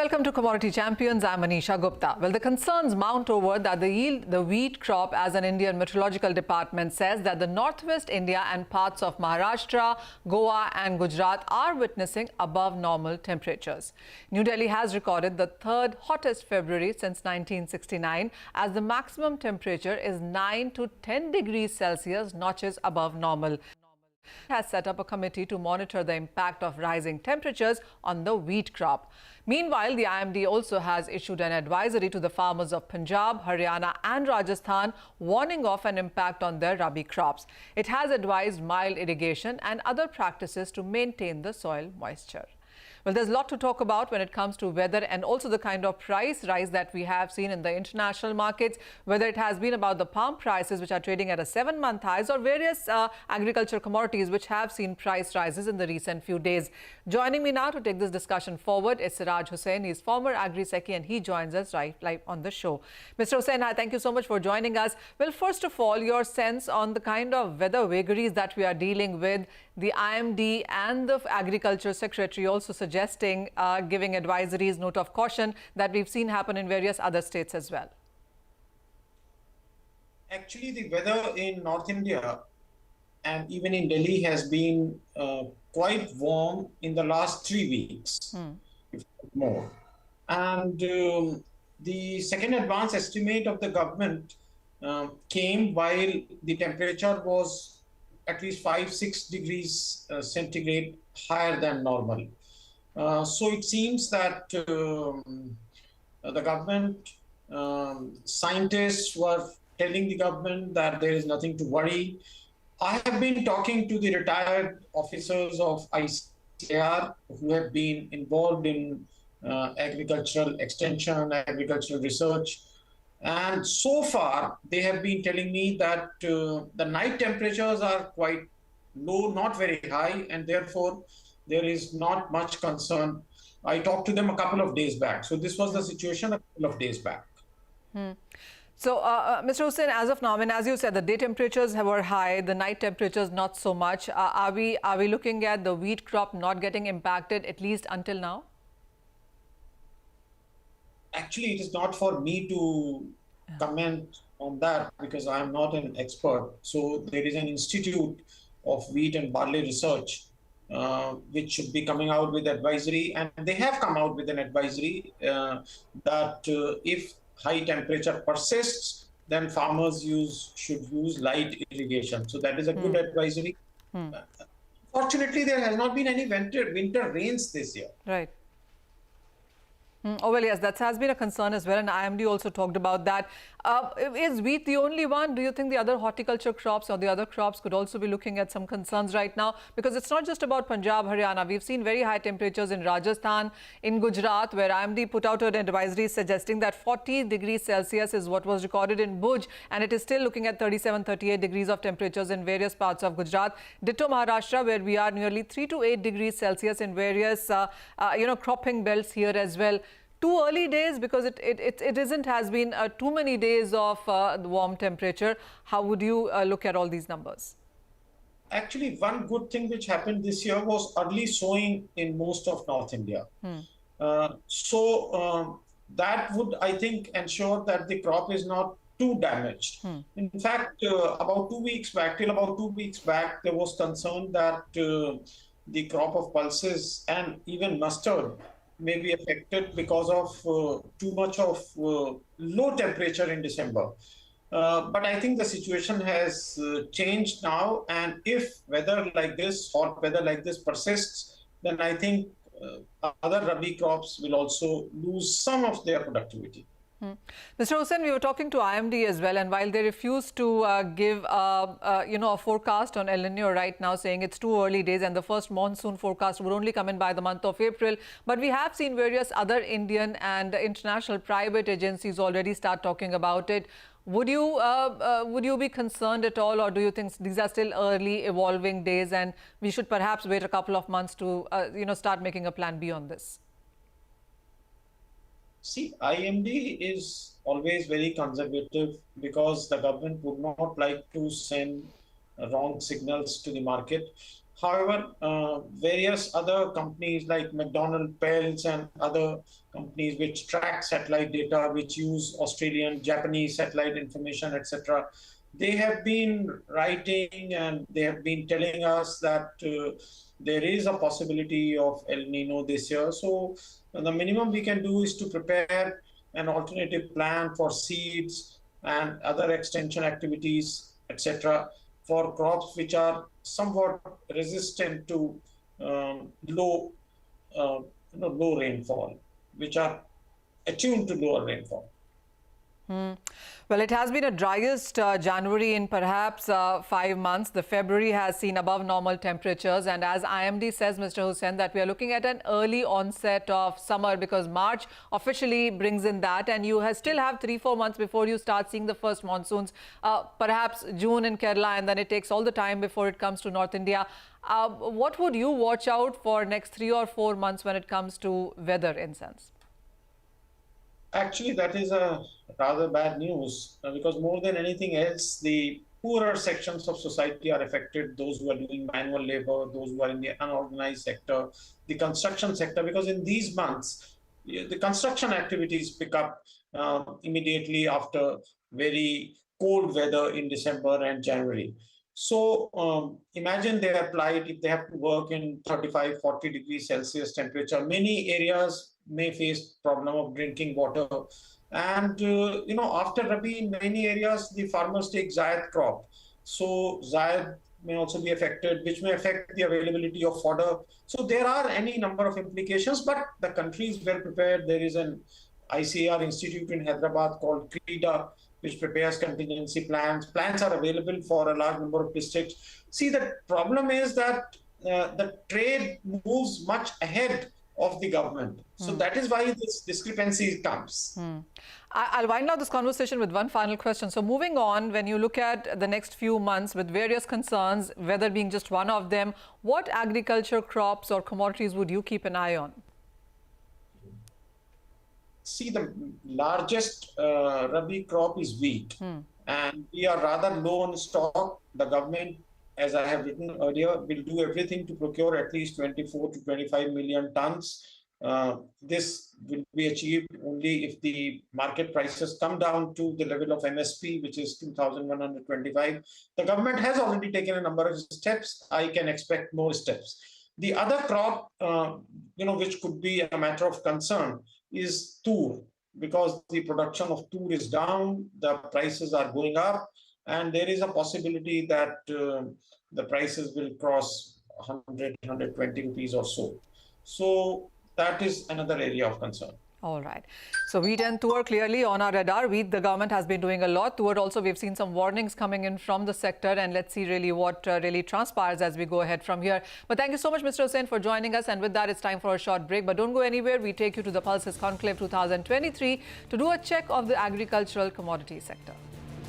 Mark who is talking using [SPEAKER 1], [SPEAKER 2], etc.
[SPEAKER 1] Welcome to Commodity Champions. I'm Manisha Gupta. Well, the concerns mount over that the wheat crop, as an Indian Meteorological Department says, that the northwest India and parts of Maharashtra, Goa and Gujarat are witnessing above normal temperatures. New Delhi has recorded the third hottest February since 1969, as the maximum temperature is 9 to 10 degrees Celsius notches above normal. Has set up a committee to monitor the impact of rising temperatures on the wheat crop. Meanwhile, the IMD also has issued an advisory to the farmers of Punjab, Haryana and Rajasthan, warning of an impact on their rabi crops. It has advised mild irrigation and other practices to maintain the soil moisture. Well, there's a lot to talk about when it comes to weather and also the kind of price rise that we have seen in the international markets, whether it has been about the palm prices, which are trading at a 7-month highs, or various agriculture commodities which have seen price rises in the recent few days. Joining me now to take this discussion forward is Siraj Hussain. He's former Agri-Secretary and he joins us right live on the show. Mr. Hussain, thank you so much for joining us. Well, first of all, your sense on the kind of weather vagaries that we are dealing with. The IMD and the Agricultural Secretary also suggesting giving advisories, note of caution that we've seen happen in various other states as well.
[SPEAKER 2] Actually, the weather in North India and even in Delhi has been quite warm in the last 3 weeks, if not more. And the second advance estimate of the government came while the temperature was at least 5-6 degrees centigrade higher than normal. So it seems that the government, scientists were telling the government that there is nothing to worry. I have been talking to the retired officers of ICAR who have been involved in agricultural extension, agricultural research. And so far, they have been telling me that the night temperatures are quite low, not very high, and therefore there is not much concern. I talked to them a couple of days back. So this was the situation a couple of days back.
[SPEAKER 1] So, Mr. Hussain, as of now, I mean, as you said, the day temperatures were high, the night temperatures not so much. Are we looking at the wheat crop not getting impacted, at least until now?
[SPEAKER 2] Actually, it is not for me to comment on that because I am not an expert. So there is an Institute of Wheat and Barley Research which should be coming out with advisory, and they have come out with an advisory that if high temperature persists, then farmers should use light irrigation. So that is a good advisory. Fortunately, there has not been any winter rains this year.
[SPEAKER 1] Right. Oh, well, yes, that has been a concern as well, and IMD also talked about that. Is wheat the only one? Do you think the other horticulture crops or the other crops could also be looking at some concerns right now? Because it's not just about Punjab, Haryana. We've seen very high temperatures in Rajasthan, in Gujarat, where IMD put out an advisory suggesting that 40 degrees Celsius is what was recorded in Bhuj, and it is still looking at 37-38 degrees of temperatures in various parts of Gujarat. Ditto Maharashtra, where we are nearly 3 to 8 degrees Celsius in various, cropping belts here as well. Too early days, because it has been too many days of warm temperature. How would you look at all these numbers?
[SPEAKER 2] Actually, one good thing which happened this year was early sowing in most of North India. That would, I think, ensure that the crop is not too damaged. In fact, about 2 weeks back, there was concern that the crop of pulses and even mustard may be affected because of too much of low temperature in December. But I think the situation has changed now, and if weather like this, hot weather like this persists, then I think other rabi crops will also lose some of their productivity.
[SPEAKER 1] Mr. Hussain, we were talking to IMD as well, and while they refuse to give a forecast on El Nino right now, saying it's too early days and the first monsoon forecast would only come in by the month of April, but we have seen various other Indian and international private agencies already start talking about it. Would you be concerned at all, or do you think these are still early evolving days and we should perhaps wait a couple of months to start making a plan beyond this?
[SPEAKER 2] See, IMD is always very conservative because the government would not like to send wrong signals to the market. However, various other companies like McDonnell Pelz and other companies which track satellite data, which use Australian, Japanese satellite information, etc., they have been writing and they have been telling us that there is a possibility of El Nino this year. So the minimum we can do is to prepare an alternative plan for seeds and other extension activities, etc., for crops which are somewhat resistant to low rainfall, which are attuned to lower rainfall.
[SPEAKER 1] Well, it has been a driest January in perhaps 5 months. The February has seen above normal temperatures. And as IMD says, Mr. Hussain, that we are looking at an early onset of summer because March officially brings in that. And you still have 3-4 months before you start seeing the first monsoons, perhaps June in Kerala, and then it takes all the time before it comes to North India. What would you watch out for next 3 or 4 months when it comes to weather in sense?
[SPEAKER 2] Actually, that is a rather bad news because more than anything else, the poorer sections of society are affected, those who are doing manual labor, those who are in the unorganized sector, the construction sector, because in these months, the construction activities pick up immediately after very cold weather in December and January. So imagine they are applied, if they have to work in 35, 40 degrees Celsius temperature, many areas may face problem of drinking water. And, after Rabi, in many areas, the farmers take Zaid crop. So Zaid may also be affected, which may affect the availability of fodder. So there are any number of implications, but the country is well prepared. There is an ICAR institute in Hyderabad called CREDA, which prepares contingency plans. Plans are available for a large number of districts. See, the problem is that the trade moves much ahead of the government. So that is why this discrepancy comes.
[SPEAKER 1] I'll wind up this conversation with one final question. So moving on, when you look at the next few months with various concerns, weather being just one of them, what agriculture crops or commodities would you keep an eye on?
[SPEAKER 2] See, the largest Rabi crop is wheat, and we are rather low on stock. The government, as I have written earlier, will do everything to procure at least 24 to 25 million tons. This will be achieved only if the market prices come down to the level of MSP, which is 2,125. The government has already taken a number of steps. I can expect more steps. The other crop, which could be a matter of concern, is tur, because the production of tur is down, the prices are going up, and there is a possibility that the prices will cross 100, 120 rupees or so. So that is another area of concern.
[SPEAKER 1] All right. So wheat and tur clearly on our radar. Wheat, the government has been doing a lot. Tur also, we've seen some warnings coming in from the sector, and let's see really what really transpires as we go ahead from here. But thank you so much, Mr. Hussain, for joining us. And with that, it's time for a short break. But don't go anywhere. We take you to the Pulses Conclave 2023 to do a check of the agricultural commodity sector.